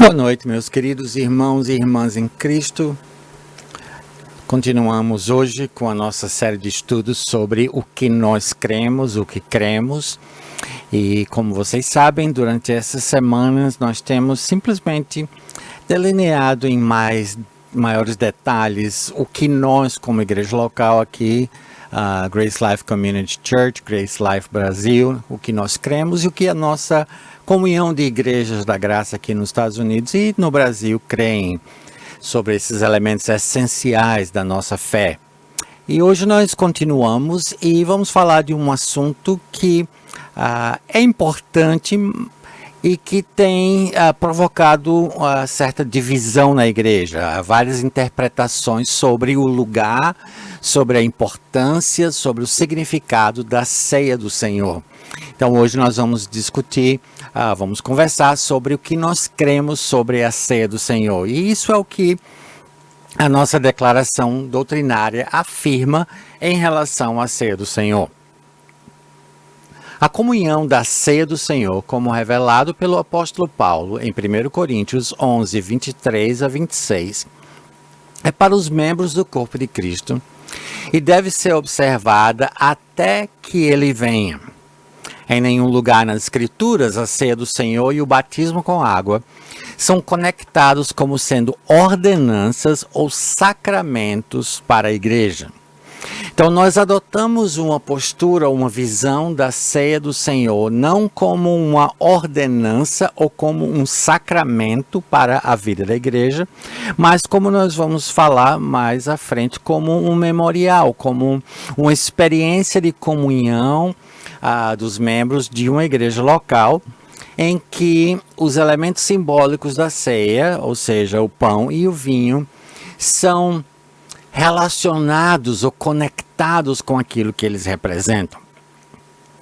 Boa noite, meus queridos irmãos e irmãs em Cristo. Continuamos hoje com a nossa série de estudos sobre o que nós cremos, o que cremos. E como vocês sabem, durante essas semanas nós temos simplesmente delineado em maiores detalhes o que nós, como igreja local aqui, Grace Life Community Church, Grace Life Brasil, o que nós cremos e o que a nossa comunhão de igrejas da graça aqui nos Estados Unidos e no Brasil creem sobre esses elementos essenciais da nossa fé. E hoje nós continuamos e vamos falar de um assunto que é importante e que tem provocado certa divisão na igreja. Há várias interpretações sobre o lugar, sobre a importância, sobre o significado da ceia do Senhor. Então hoje nós vamos discutir, vamos conversar sobre o que nós cremos sobre a ceia do Senhor. E isso é o que a nossa declaração doutrinária afirma em relação à ceia do Senhor. A comunhão da ceia do Senhor, como revelado pelo apóstolo Paulo em 1 Coríntios 11, 23 a 26, é para os membros do corpo de Cristo e deve ser observada até que ele venha. Em nenhum lugar nas Escrituras, a ceia do Senhor e o batismo com água são conectados como sendo ordenanças ou sacramentos para a igreja. Então, nós adotamos uma postura, uma visão da ceia do Senhor, não como uma ordenança ou como um sacramento para a vida da igreja, mas como nós vamos falar mais à frente, como um memorial, como uma experiência de comunhão dos membros de uma igreja local, em que os elementos simbólicos da ceia, ou seja, o pão e o vinho, são relacionados ou conectados com aquilo que eles representam.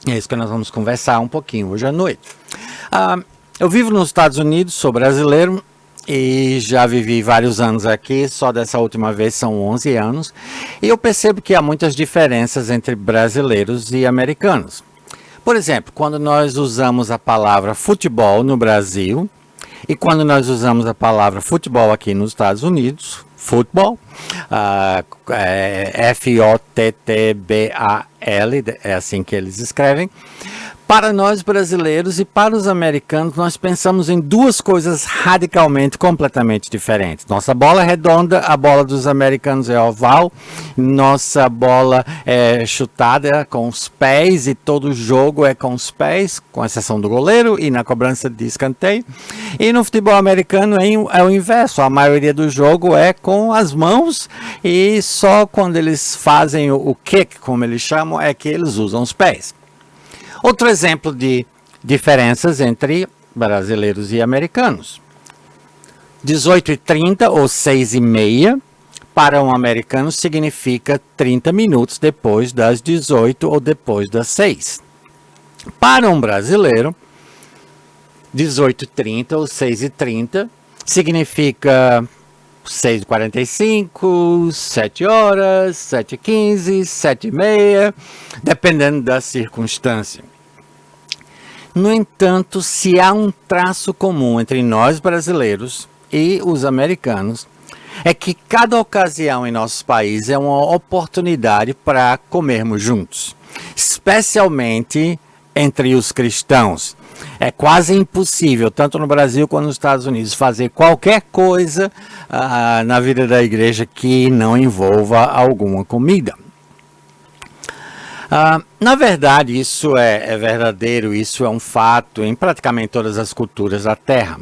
É isso que nós vamos conversar um pouquinho hoje à noite. Eu vivo nos Estados Unidos, sou brasileiro e já vivi vários anos aqui, só dessa última vez são 11 anos, e eu percebo que há muitas diferenças entre brasileiros e americanos. Por exemplo, quando nós usamos a palavra futebol no Brasil e quando nós usamos a palavra futebol aqui nos Estados Unidos, futebol, F-O-T-T-B-A-L, é assim que eles escrevem. Para nós brasileiros e para os americanos, nós pensamos em duas coisas radicalmente, completamente diferentes. Nossa bola é redonda, a bola dos americanos é oval, nossa bola é chutada com os pés e todo jogo é com os pés, com exceção do goleiro e na cobrança de escanteio. E no futebol americano é o inverso, a maioria do jogo é com as mãos e só quando eles fazem o kick, como eles chamam, é que eles usam os pés. Outro exemplo de diferenças entre brasileiros e americanos. 18h30 ou 6h30 para um americano significa 30 minutos depois das 18 ou depois das 6. Para um brasileiro, 18h30 ou 6h30 significa 6h45, 7 horas, 7h15, 7h30, dependendo da circunstância. No entanto, se há um traço comum entre nós brasileiros e os americanos, é que cada ocasião em nosso país é uma oportunidade para comermos juntos, especialmente entre os cristãos. É quase impossível, tanto no Brasil quanto nos Estados Unidos, fazer qualquer coisa na vida da igreja que não envolva alguma comida. Na verdade, isso é verdadeiro, isso é um fato em praticamente todas as culturas da Terra.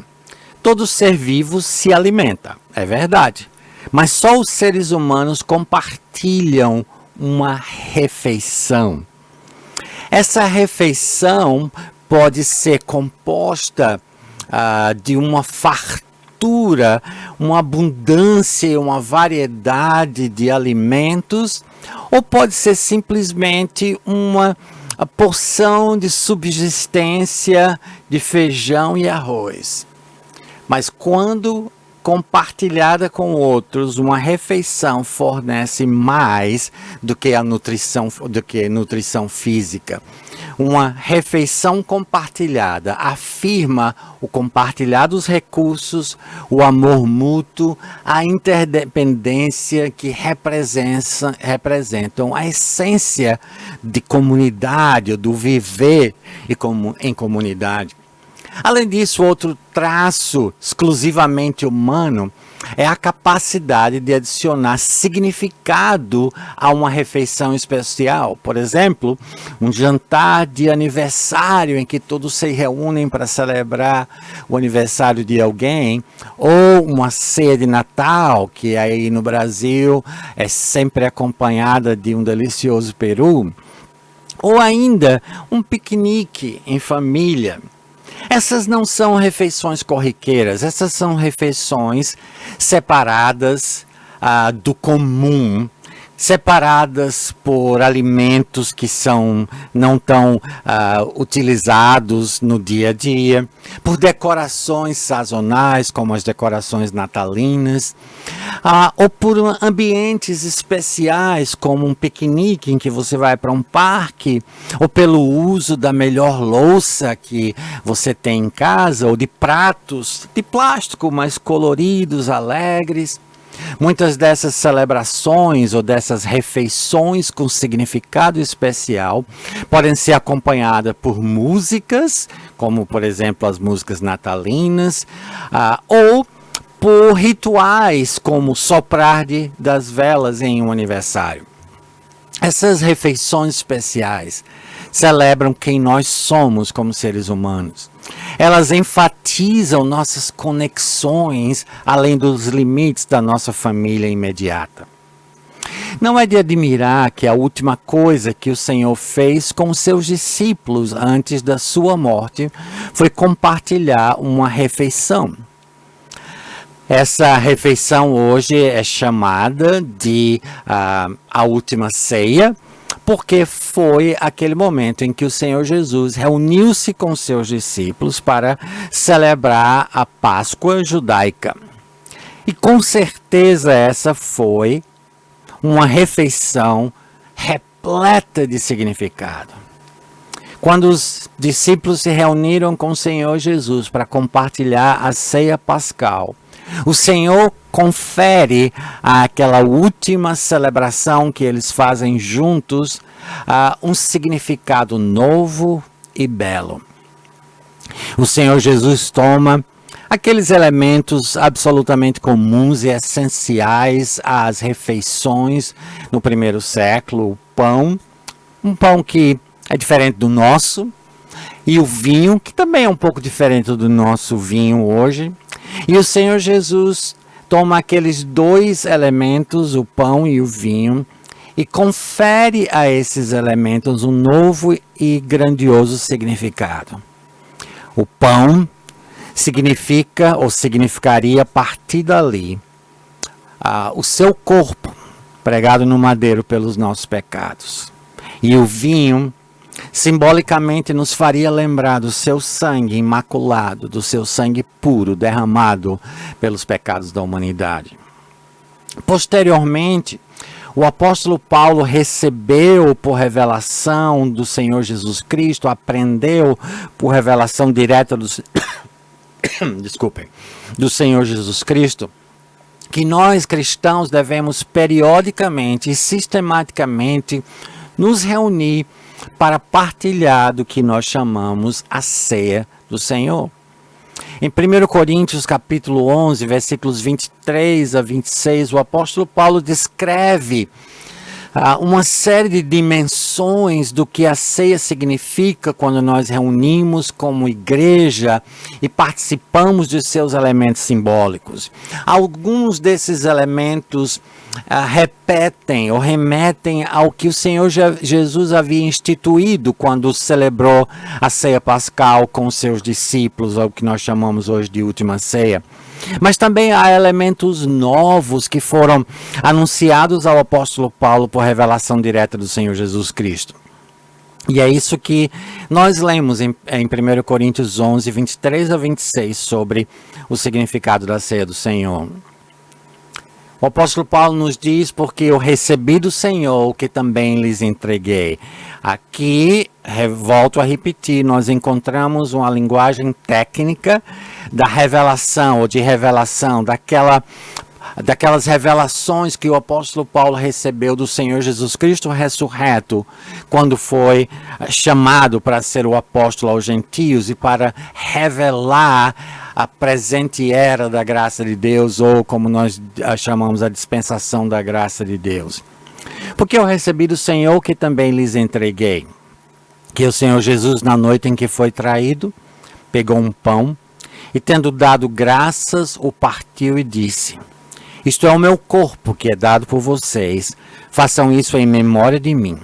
Todo ser vivo se alimenta, é verdade. Mas só os seres humanos compartilham uma refeição. Essa refeição pode ser composta de uma fartura, uma abundância, uma variedade de alimentos, ou pode ser simplesmente uma porção de subsistência de feijão e arroz. Mas quando compartilhada com outros, uma refeição fornece mais do que a nutrição física. Uma refeição compartilhada afirma o compartilhar dos recursos, o amor mútuo, a interdependência que representam a essência de comunidade, do viver em comunidade. Além disso, outro traço exclusivamente humano é a capacidade de adicionar significado a uma refeição especial. Por exemplo, um jantar de aniversário em que todos se reúnem para celebrar o aniversário de alguém, ou uma ceia de Natal, que aí no Brasil é sempre acompanhada de um delicioso peru, ou ainda um piquenique em família. Essas não são refeições corriqueiras, essas são refeições separadas do comum, separadas por alimentos que não tão utilizados no dia a dia, por decorações sazonais, como as decorações natalinas, ou por ambientes especiais, como um piquenique em que você vai para um parque, ou pelo uso da melhor louça que você tem em casa, ou de pratos de plástico mais coloridos, alegres. Muitas dessas celebrações ou dessas refeições com significado especial podem ser acompanhadas por músicas, como por exemplo as músicas natalinas, ou por rituais como soprar das velas em um aniversário. Essas refeições especiais celebram quem nós somos como seres humanos. Elas enfatizam nossas conexões além dos limites da nossa família imediata. Não é de admirar que a última coisa que o Senhor fez com seus discípulos antes da sua morte foi compartilhar uma refeição. Essa refeição hoje é chamada de a última ceia, porque foi aquele momento em que o Senhor Jesus reuniu-se com seus discípulos para celebrar a Páscoa judaica. E com certeza essa foi uma refeição repleta de significado. Quando os discípulos se reuniram com o Senhor Jesus para compartilhar a ceia pascal, o Senhor confere àquela última celebração que eles fazem juntos um significado novo e belo. O Senhor Jesus toma aqueles elementos absolutamente comuns e essenciais às refeições no primeiro século, o pão, um pão que é diferente do nosso, e o vinho, que também é um pouco diferente do nosso vinho hoje. E o Senhor Jesus toma aqueles dois elementos, o pão e o vinho, e confere a esses elementos um novo e grandioso significado. O pão significa ou significaria partir dali o seu corpo pregado no madeiro pelos nossos pecados. E o vinho simbolicamente nos faria lembrar do seu sangue imaculado, do seu sangue puro derramado pelos pecados da humanidade. Posteriormente, o apóstolo Paulo recebeu por revelação do Senhor Jesus Cristo, aprendeu por revelação direta do Senhor Jesus Cristo, que nós cristãos devemos periodicamente e sistematicamente nos reunir para partilhar do que nós chamamos a ceia do Senhor. Em 1 Coríntios capítulo 11, versículos 23 a 26, o apóstolo Paulo descreve uma série de dimensões do que a ceia significa quando nós reunimos como igreja e participamos de seus elementos simbólicos. Alguns desses elementos repetem ou remetem ao que o Senhor Jesus havia instituído quando celebrou a ceia pascal com seus discípulos, o que nós chamamos hoje de última ceia. Mas também há elementos novos que foram anunciados ao apóstolo Paulo por revelação direta do Senhor Jesus Cristo. E é isso que nós lemos em 1 Coríntios 11, 23 a 26, sobre o significado da ceia do Senhor. O apóstolo Paulo nos diz: porque eu recebi do Senhor o que também lhes entreguei. Aqui, volto a repetir, nós encontramos uma linguagem técnica da revelação, ou de revelação, daquelas revelações que o apóstolo Paulo recebeu do Senhor Jesus Cristo ressurreto, quando foi chamado para ser o apóstolo aos gentios e para revelar a presente era da graça de Deus, ou como nós chamamos, a dispensação da graça de Deus. Porque eu recebi do Senhor que também lhes entreguei, que o Senhor Jesus, na noite em que foi traído, pegou um pão e, tendo dado graças, o partiu e disse: isto é o meu corpo que é dado por vocês, façam isso em memória de mim.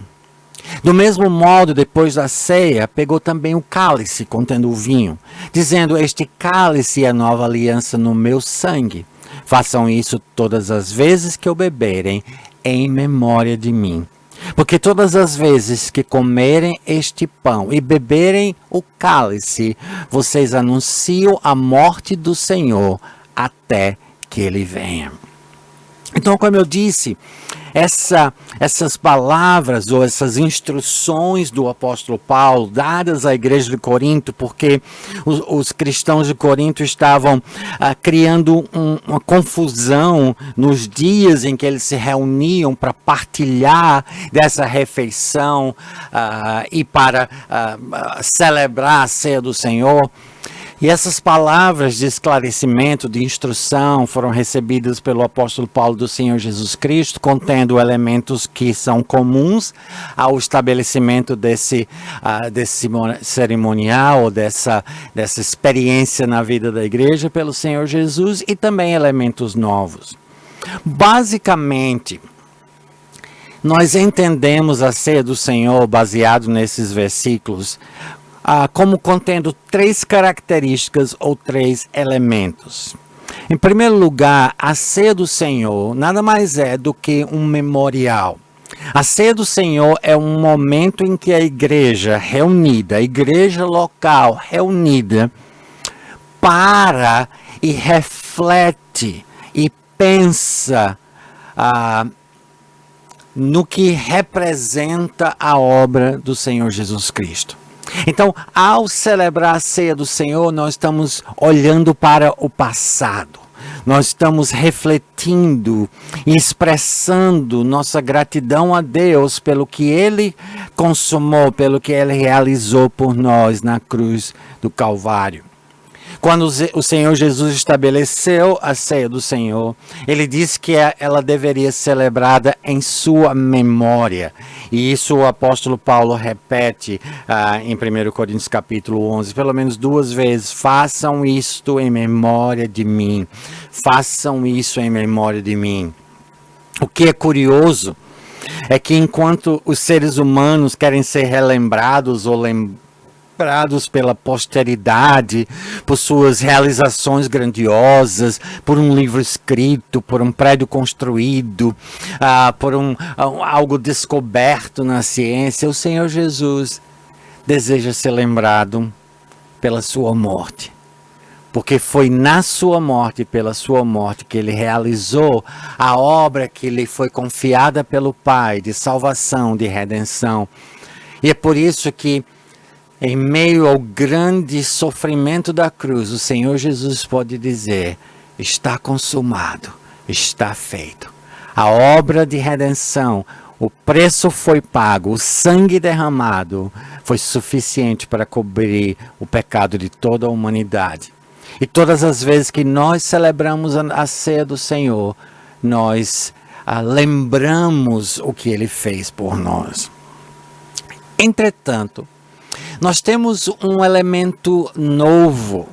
Do mesmo modo, depois da ceia, pegou também o cálice contendo o vinho, dizendo: este cálice é a nova aliança no meu sangue. Façam isso todas as vezes que o beberem, em memória de mim. Porque todas as vezes que comerem este pão e beberem o cálice, vocês anunciam a morte do Senhor até que ele venha. Então, como eu disse, essas palavras ou essas instruções do apóstolo Paulo dadas à igreja de Corinto, porque os cristãos de Corinto estavam criando uma confusão nos dias em que eles se reuniam para partilhar dessa refeição e para celebrar a ceia do Senhor. E essas palavras de esclarecimento, de instrução, foram recebidas pelo apóstolo Paulo do Senhor Jesus Cristo, contendo elementos que são comuns ao estabelecimento desse cerimonial, ou dessa experiência na vida da igreja pelo Senhor Jesus, e também elementos novos. Basicamente, nós entendemos a ceia do Senhor, baseado nesses versículos, como contendo três características ou três elementos. Em primeiro lugar, a ceia do Senhor nada mais é do que um memorial. A ceia do Senhor é um momento em que a igreja reunida, a igreja local reunida, para e reflete e pensa no que representa a obra do Senhor Jesus Cristo. Então, ao celebrar a ceia do Senhor, nós estamos olhando para o passado. Nós estamos refletindo e expressando nossa gratidão a Deus pelo que Ele consumou, pelo que Ele realizou por nós na cruz do Calvário. Quando o Senhor Jesus estabeleceu a ceia do Senhor, Ele disse que ela deveria ser celebrada em sua memória. E isso o apóstolo Paulo repete em 1 Coríntios capítulo 11, pelo menos 2 vezes. Façam isto em memória de mim. Façam isso em memória de mim. O que é curioso é que enquanto os seres humanos querem ser relembrados ou lembrados pela posteridade, por suas realizações grandiosas, por um livro escrito, por um prédio construído, por algo descoberto na ciência, o Senhor Jesus deseja ser lembrado pela sua morte. Porque foi na sua morte, pela sua morte, que ele realizou a obra que lhe foi confiada pelo Pai, de salvação, de redenção. E é por isso que, em meio ao grande sofrimento da cruz, o Senhor Jesus pode dizer: está consumado, está feito. A obra de redenção, o preço foi pago, o sangue derramado foi suficiente para cobrir o pecado de toda a humanidade. E todas as vezes que nós celebramos a ceia do Senhor, nós lembramos o que Ele fez por nós. Entretanto, nós temos um elemento novo,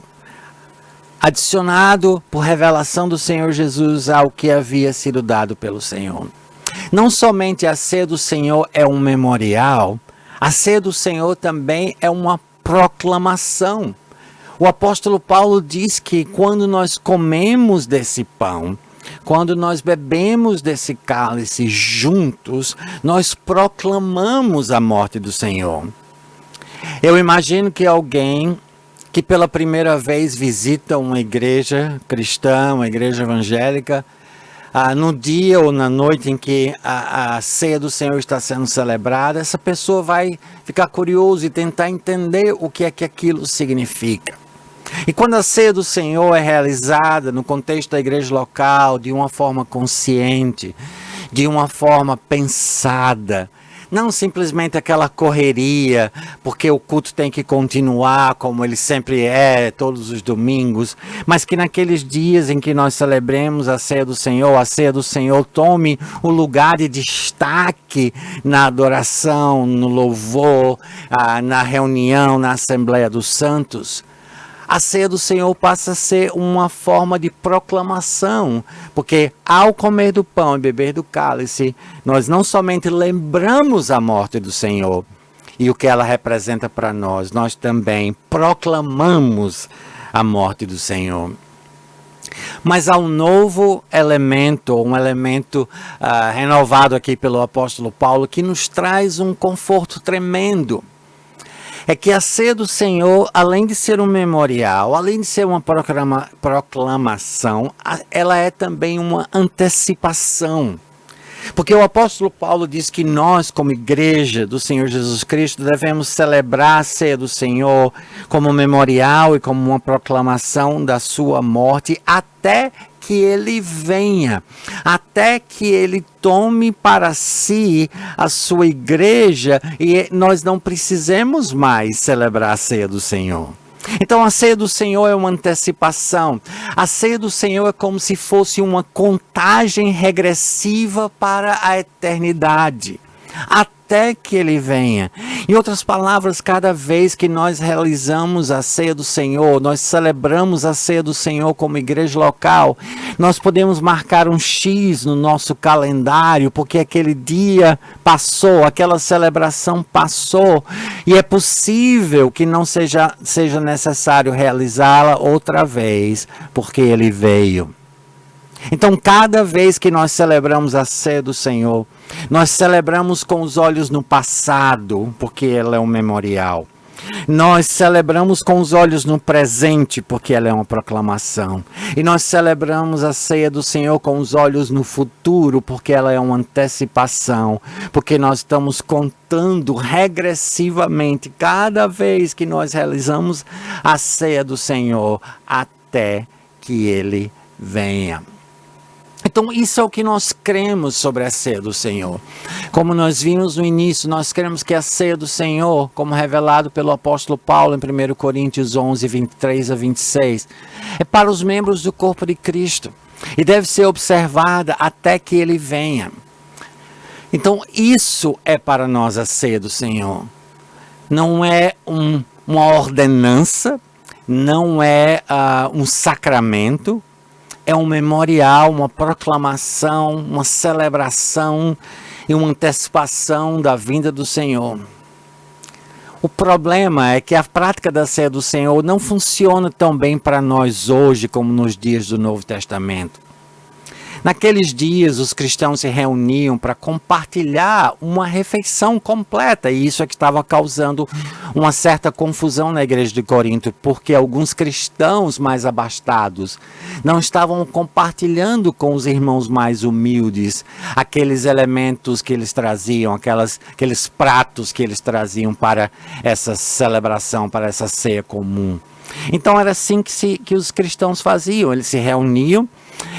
adicionado por revelação do Senhor Jesus ao que havia sido dado pelo Senhor. Não somente a ceia do Senhor é um memorial, a ceia do Senhor também é uma proclamação. O apóstolo Paulo diz que quando nós comemos desse pão, Quando nós bebemos desse cálice juntos, nós proclamamos a morte do Senhor. Eu imagino que alguém que pela primeira vez visita uma igreja cristã, uma igreja evangélica, no dia ou na noite em que a ceia do Senhor está sendo celebrada, essa pessoa vai ficar curiosa e tentar entender o que é que aquilo significa. E quando a ceia do Senhor é realizada no contexto da igreja local, de uma forma consciente, de uma forma pensada, não simplesmente aquela correria, porque o culto tem que continuar como ele sempre é, todos os domingos, mas que naqueles dias em que nós celebremos a ceia do Senhor tome o lugar de destaque na adoração, no louvor, na reunião, na Assembleia dos Santos. A ceia do Senhor passa a ser uma forma de proclamação, porque ao comer do pão e beber do cálice, nós não somente lembramos a morte do Senhor e o que ela representa para nós, nós também proclamamos a morte do Senhor. Mas há um novo elemento, um elemento renovado aqui pelo apóstolo Paulo, que nos traz um conforto tremendo. É que a ceia do Senhor, além de ser um memorial, além de ser uma proclamação, ela é também uma antecipação. Porque o apóstolo Paulo diz que nós, como igreja do Senhor Jesus Cristo, devemos celebrar a ceia do Senhor como memorial e como uma proclamação da sua morte até que ele venha, até que ele tome para si a sua igreja e nós não precisemos mais celebrar a ceia do Senhor. Então a ceia do Senhor é uma antecipação. A ceia do Senhor é como se fosse uma contagem regressiva para a eternidade, até que ele venha. Em outras palavras, cada vez que nós realizamos a ceia do Senhor, nós celebramos a ceia do Senhor como igreja local, nós podemos marcar um X no nosso calendário, porque aquele dia passou, aquela celebração passou, e é possível que não seja necessário realizá-la outra vez, porque ele veio. Então, cada vez que nós celebramos a ceia do Senhor, nós celebramos com os olhos no passado, porque ela é um memorial. Nós celebramos com os olhos no presente, porque ela é uma proclamação. E nós celebramos a ceia do Senhor com os olhos no futuro, porque ela é uma antecipação. Porque nós estamos contando regressivamente, cada vez que nós realizamos a ceia do Senhor, até que Ele venha. Então, isso é o que nós cremos sobre a ceia do Senhor. Como nós vimos no início, nós cremos que a ceia do Senhor, como revelado pelo apóstolo Paulo em 1 Coríntios 11, 23 a 26, é para os membros do corpo de Cristo e deve ser observada até que Ele venha. Então, isso é para nós a ceia do Senhor. Não é uma ordenança, não é um sacramento, é um memorial, uma proclamação, uma celebração e uma antecipação da vinda do Senhor. O problema é que a prática da ceia do Senhor não funciona tão bem para nós hoje como nos dias do Novo Testamento. Naqueles dias, os cristãos se reuniam para compartilhar uma refeição completa, e isso é que estava causando uma certa confusão na igreja de Corinto, porque alguns cristãos mais abastados não estavam compartilhando com os irmãos mais humildes aqueles elementos que eles traziam, aqueles pratos que eles traziam para essa celebração, para essa ceia comum. Então era assim que os cristãos faziam, eles se reuniam,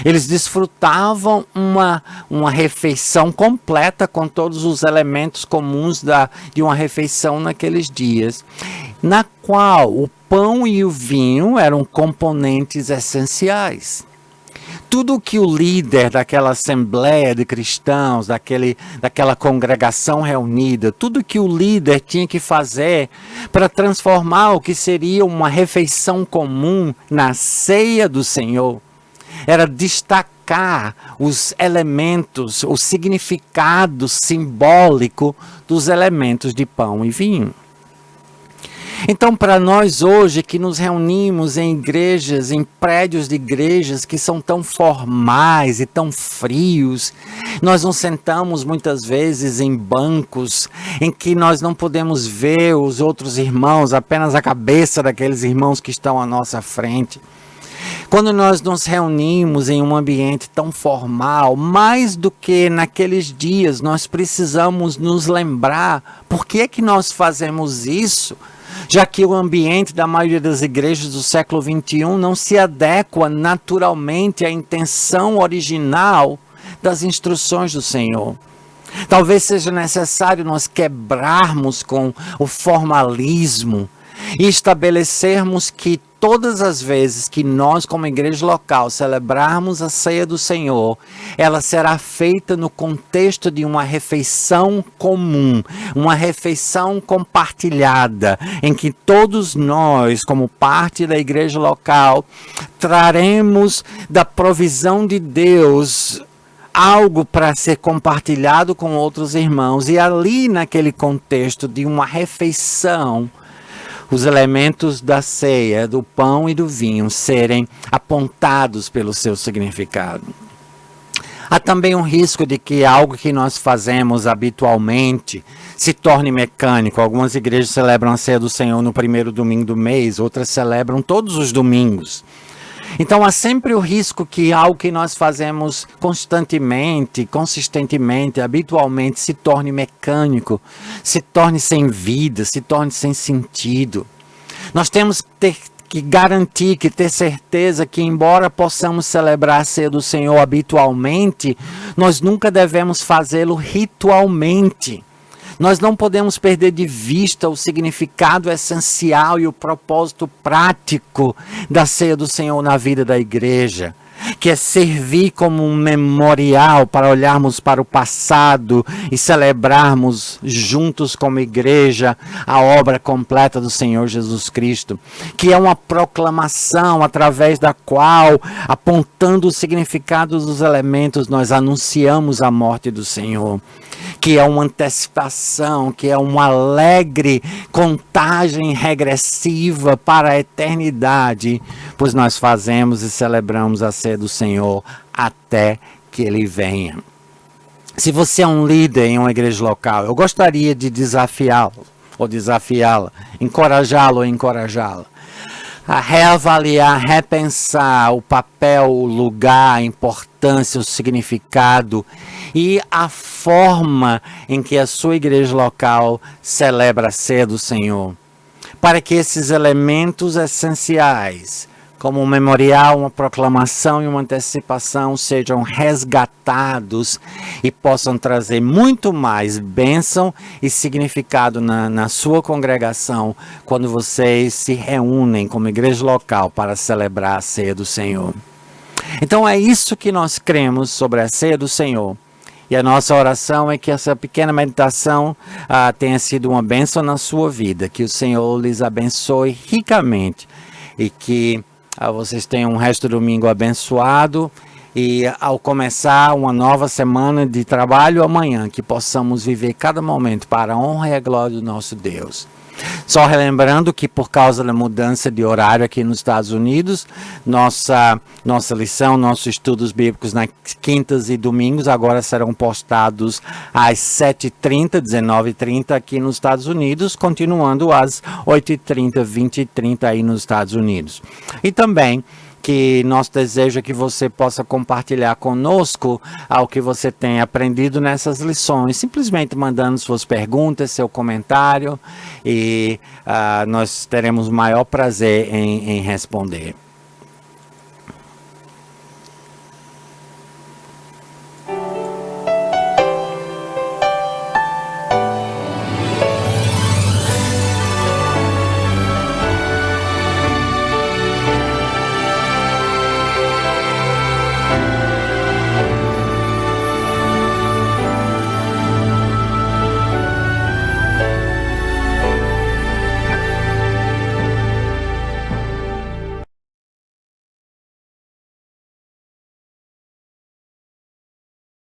eles desfrutavam uma refeição completa com todos os elementos comuns de uma refeição naqueles dias, na qual o pão e o vinho eram componentes essenciais. Tudo que o líder daquela assembleia de cristãos, daquela congregação reunida, tudo que o líder tinha que fazer para transformar o que seria uma refeição comum na ceia do Senhor, era destacar os elementos, o significado simbólico dos elementos de pão e vinho. Então, para nós hoje que nos reunimos em igrejas, em prédios de igrejas que são tão formais e tão frios, nós nos sentamos muitas vezes em bancos em que nós não podemos ver os outros irmãos, apenas a cabeça daqueles irmãos que estão à nossa frente. Quando nós nos reunimos em um ambiente tão formal, mais do que naqueles dias, nós precisamos nos lembrar por que é que nós fazemos isso, já que o ambiente da maioria das igrejas do século XXI não se adequa naturalmente à intenção original das instruções do Senhor. Talvez seja necessário nós quebrarmos com o formalismo e estabelecermos que todas as vezes que nós, como igreja local, celebrarmos a ceia do Senhor, ela será feita no contexto de uma refeição comum, uma refeição compartilhada, em que todos nós, como parte da igreja local, traremos da provisão de Deus algo para ser compartilhado com outros irmãos, e ali naquele contexto de uma refeição, os elementos da ceia, do pão e do vinho, serem apontados pelo seu significado. Há também um risco de que algo que nós fazemos habitualmente se torne mecânico. Algumas igrejas celebram a ceia do Senhor no primeiro domingo do mês, outras celebram todos os domingos. Então há sempre o risco que algo que nós fazemos constantemente, consistentemente, habitualmente, se torne mecânico, se torne sem vida, se torne sem sentido. Nós temos que garantir, que ter certeza que, embora possamos celebrar a ceia do Senhor habitualmente, nós nunca devemos fazê-lo ritualmente. Nós não podemos perder de vista o significado essencial e o propósito prático da ceia do Senhor na vida da igreja, que é servir como um memorial para olharmos para o passado e celebrarmos juntos como igreja a obra completa do Senhor Jesus Cristo, que é uma proclamação através da qual, apontando o significado dos elementos, nós anunciamos a morte do Senhor, que é uma antecipação, que é uma alegre contagem regressiva para a eternidade, pois nós fazemos e celebramos a ceia do Senhor até que Ele venha. Se você é um líder em uma igreja local, eu gostaria de desafiá-lo ou desafiá-la, encorajá-lo ou encorajá-la a reavaliar, repensar o papel, o lugar, a importância, o significado e a forma em que a sua igreja local celebra a ceia do Senhor, para que esses elementos essenciais, como um memorial, uma proclamação e uma antecipação, sejam resgatados e possam trazer muito mais bênção e significado na sua congregação quando vocês se reúnem como igreja local para celebrar a ceia do Senhor. Então é isso que nós cremos sobre a ceia do Senhor. E a nossa oração é que essa pequena meditação tenha sido uma bênção na sua vida, que o Senhor lhes abençoe ricamente e que vocês tenham um resto do domingo abençoado e ao começar uma nova semana de trabalho amanhã, que possamos viver cada momento para a honra e a glória do nosso Deus. Só relembrando que por causa da mudança de horário aqui nos Estados Unidos, nossa lição, nossos estudos bíblicos nas quintas e domingos agora serão postados às 7h30, 19h30 aqui nos Estados Unidos, continuando às 8h30, 20h30 aí nos Estados Unidos. E também que nosso desejo é que você possa compartilhar conosco o que você tem aprendido nessas lições, simplesmente mandando suas perguntas, seu comentário, e nós teremos o maior prazer em responder.